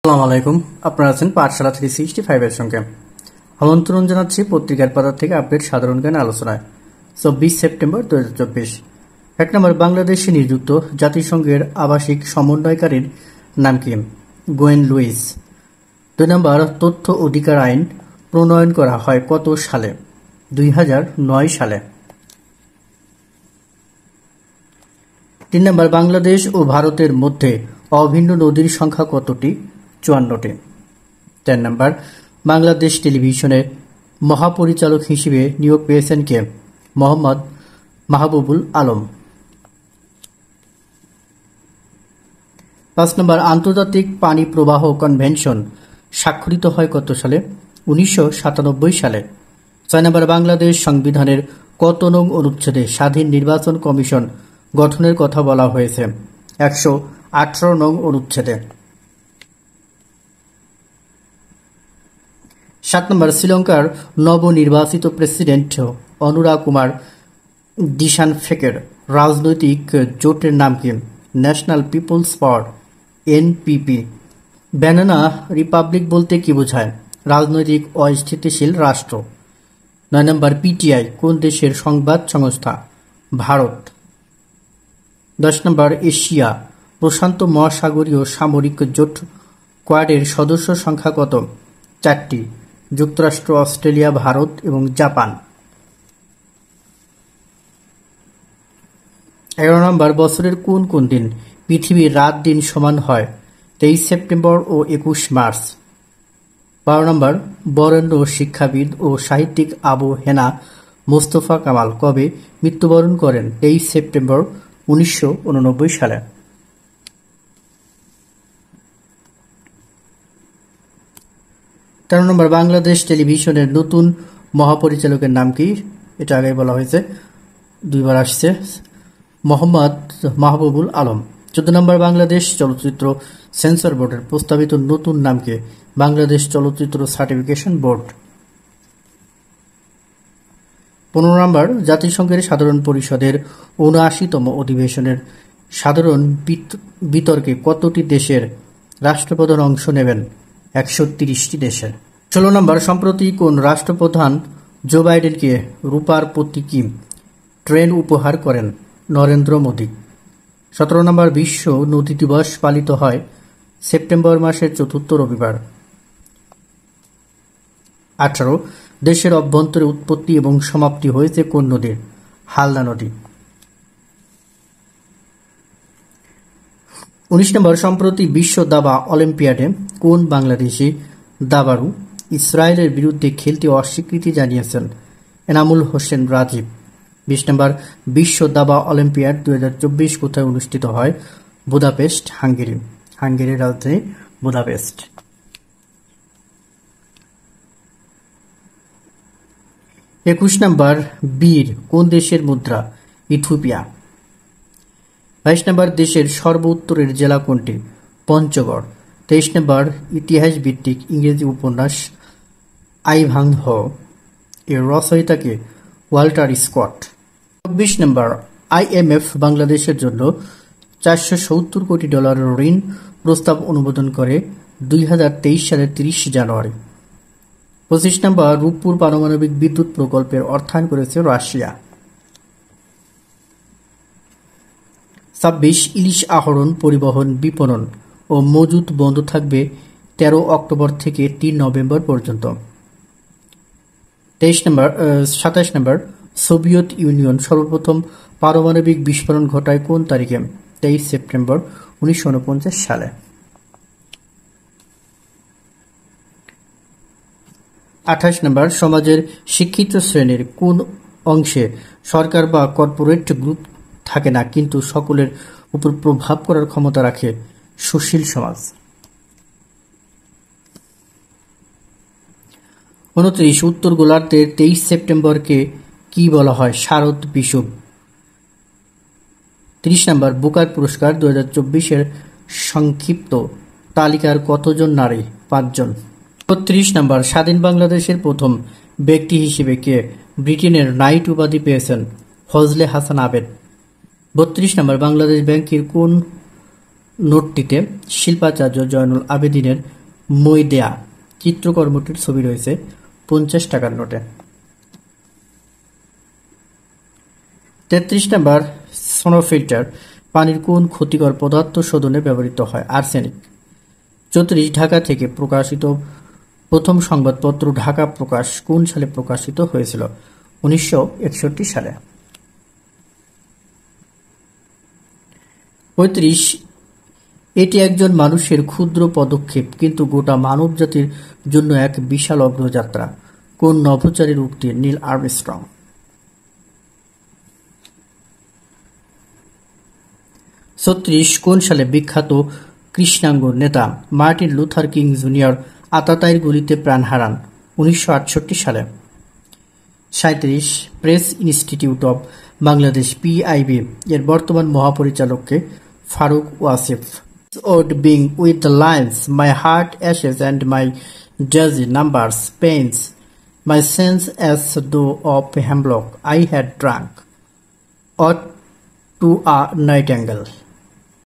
আসসালামু আলাইকুম। আপনারা আছেন পাঠশালা 365 এর সঙ্গে। আমন্ত্রণ জানাচ্ছি পত্রিকার পাতা থেকে আপডেট সাধারণ জ্ঞান আলোচনায়। 24 সেপ্টেম্বর 2024। 1 নম্বর, বাংলাদেশে নিযুক্ত জাতিসংঘের আবাসিক সমন্বয়কারীর নাম কি? Gwyn Luis. 2 নম্বর, তথ্য অধিকার আইন প্রণয়ন করা হয় কত সালে? 2009 সালে। 3 নম্বর, বাংলাদেশ ও ভারতের মধ্যে অভিন্ন নদীর সংখ্যা কতটি? 54টি। 4 নম্বর, বাংলাদেশ টেলিভিশনের মহাপরিচালক হিসেবে নিয়োগ পেয়েছেন কে? মোহাম্মদ মাহবুবুল আলম। 5 নম্বর, আন্তর্জাতিক পানি প্রবাহ কনভেনশন স্বাক্ষরিত হয় কত সালে? 1997 সালে। 6 নম্বর, বাংলাদেশ সংবিধানের কত নং অনুচ্ছেদে স্বাধীন নির্বাচন কমিশন গঠনের কথা বলা হয়েছে? 118 নং অনুচ্ছেদে। 7 নম্বর, শ্রীলঙ্কার নবনির্বাচিত প্রেসিডেন্ট অনুরা কুমার দিশানফেকের রাজনৈতিক জোটের নাম কি? National people's party, NPP. Banana republic বলতে কি বোঝায়? রাজনৈতিক অস্থিতিশীল রাষ্ট্র। 9 নম্বর, পিটিআই কোন দেশের সংবাদ সংস্থা? ভারত। 10 নম্বর, এশিয়া প্রশান্ত মহাসাগরীয় সামরিক জোট কোয়াডের সদস্য সংখ্যা কত? 4টি। যুক্তরাষ্ট্র, অস্ট্রেলিয়া, ভারত এবং জাপান। 11 নম্বর, বছরের কোন কোন দিন পৃথিবীর রাত দিন সমান হয়? 23 সেপ্টেম্বর ও 21 মার্চ। 12 নম্বর, বরেণ্য শিক্ষাবিদ ও সাহিত্যিক আবু হেনা মোস্তফা কামাল কবে মৃত্যুবরণ করেন? 23 সেপ্টেম্বর 1989 সালে। 13 নম্বর, বাংলাদেশ টেলিভিশনের নতুন মহাপরিচালকের নাম কি? এটা আগে বলা হয়েছে, 2 বার আসছে, মোহাম্মদ মাহবুবুল আলম। 14 নম্বর, বাংলাদেশ চলচ্চিত্র সেন্সর বোর্ডের প্রস্তাবিত নতুন নাম কি? বাংলাদেশ চলচ্চিত্র সার্টিফিকেশন বোর্ড। 15 নম্বর, জাতিসংঘের সাধারণ পরিষদের 79তম অধিবেশনের সাধারণ বিতর্কে কতটি দেশের রাষ্ট্রপ্রধান অংশ নেবেন? 130টি দেশের। 16 নম্বর, সম্প্রতি কোন রাষ্ট্রপ্রধান জো বাইডেনকে রূপার প্রতীকী ট্রেন উপহার করেন? নরেন্দ্র মোদী। 17 নম্বর, বিশ্ব নদী দিবস পালিত হয় সেপ্টেম্বর মাসের 4র্থ রবিবার। 18, দেশের অভ্যন্তরে উৎপত্তি এবং সমাপ্তি হয়েছে কোন নদীর? হালদা নদী। 19 নম্বর, সম্প্রতি বিশ্ব দাবা অলিম্পিয়াডে কোন বাংলাদেশি দাবাড়ু ইসরায়েলের বিরুদ্ধে খেলতে অস্বীকৃতি জানিয়েছেন? এনামুল হোসেন রাজীব। 20 নম্বর, বিশ্ব দাবা অলিম্পিয়াড 2024 কোথায় অনুষ্ঠিত হয়? Budapest, Hungary. হাঙ্গেরির রাজধানী বুদাপেস্ট। 21 নম্বর, বীর কোন দেশের মুদ্রা? ইথিওপিয়া। 22 নম্বর, দেশের সর্ব উত্তরের জেলা কোনটি? পঞ্চগড়। 23 নম্বর, ইতিহাস ভিত্তিক ইংরেজি উপন্যাস আইভাং হ এর রচয়িতাকে? Walter Scott. 24 নম্বর, আইএমএফ বাংলাদেশের জন্য $470 কোটি ঋণ প্রস্তাব অনুমোদন করে 2023 সালের 30 জানুয়ারি। 25 নম্বর, রূপপুর পারমাণবিক বিদ্যুৎ প্রকল্পের অর্থায়ন করেছে রাশিয়া। 26, ইলিশ আহরণ, পরিবহন, বিপণন ও মজুত বন্ধ থাকবে 13 অক্টোবর থেকে 3 নভেম্বর পর্যন্ত। 27 নম্বর, সোভিয়েত ইউনিয়ন সর্বপ্রথম পারমাণবিক বিস্ফোরণ ঘটায় কোন তারিখে? 23 সেপ্টেম্বর 1949 সালে। 28 নম্বর, সমাজের শিক্ষিত শ্রেণীর কোন অংশে সরকার বা কর্পোরেট গ্রুপ থাকে না কিন্তু সকলের উপর প্রভাব করার ক্ষমতা রাখে? সুশীল সমাজ। 29, উত্তর গোলার্ধের 23 সেপ্টেম্বরকে কি বলা হয়? শারদ বিষুব। 30 নম্বর, বুকার পুরস্কার 2024 সংক্ষিপ্ত তালিকার কতজন নারী? 5 জন। 32 নম্বর, স্বাধীন বাংলাদেশের প্রথম ব্যক্তি হিসেবে কে ব্রিটেনের নাইট উপাধি পেয়েছেন? ফজলে হাসান আবেদ। 32 নম্বর, বাংলাদেশ ব্যাংকের কোন নোটটিতে শিল্পাচার্য জয়নুল আবেদিনের মই দেয়া চিত্রকর্মটির ছবি রয়েছে 50 টাকার নোটে। 33 নম্বর, সোনোফিল্টার পানির কোন ক্ষতিকর পদার্থ শোধনে ব্যবহৃত হয়? আর্সেনিক। 34, ঢাকা থেকে প্রকাশিত প্রথম সংবাদপত্র ঢাকা প্রকাশ কোন সালে প্রকাশিত হয়েছিল? 1961 সালে। 35, এটি একজন মানুষের ক্ষুদ্র পদক্ষেপ কিন্তু গোটা মানব জাতির জন্য এক বিশাল অগ্রযাত্রা। কোন নভোচারীর উক্তি? Neil Armstrong. 36, কোন সালে বিখ্যাত কৃষ্ণাঙ্গ নেতা মার্টিন লুথার কিং জুনিয়র আতাতায়ীর গুলিতে প্রাণ হারান? 1968 সালে। 37, press institute of Bangladesh PIB এর বর্তমান মহাপরিচালককে? Faruk Wasif. Would being with the lines, my heart ashes and my dizzy numbers pains, my sense as though of hemlock I had drunk, or to a nightingale.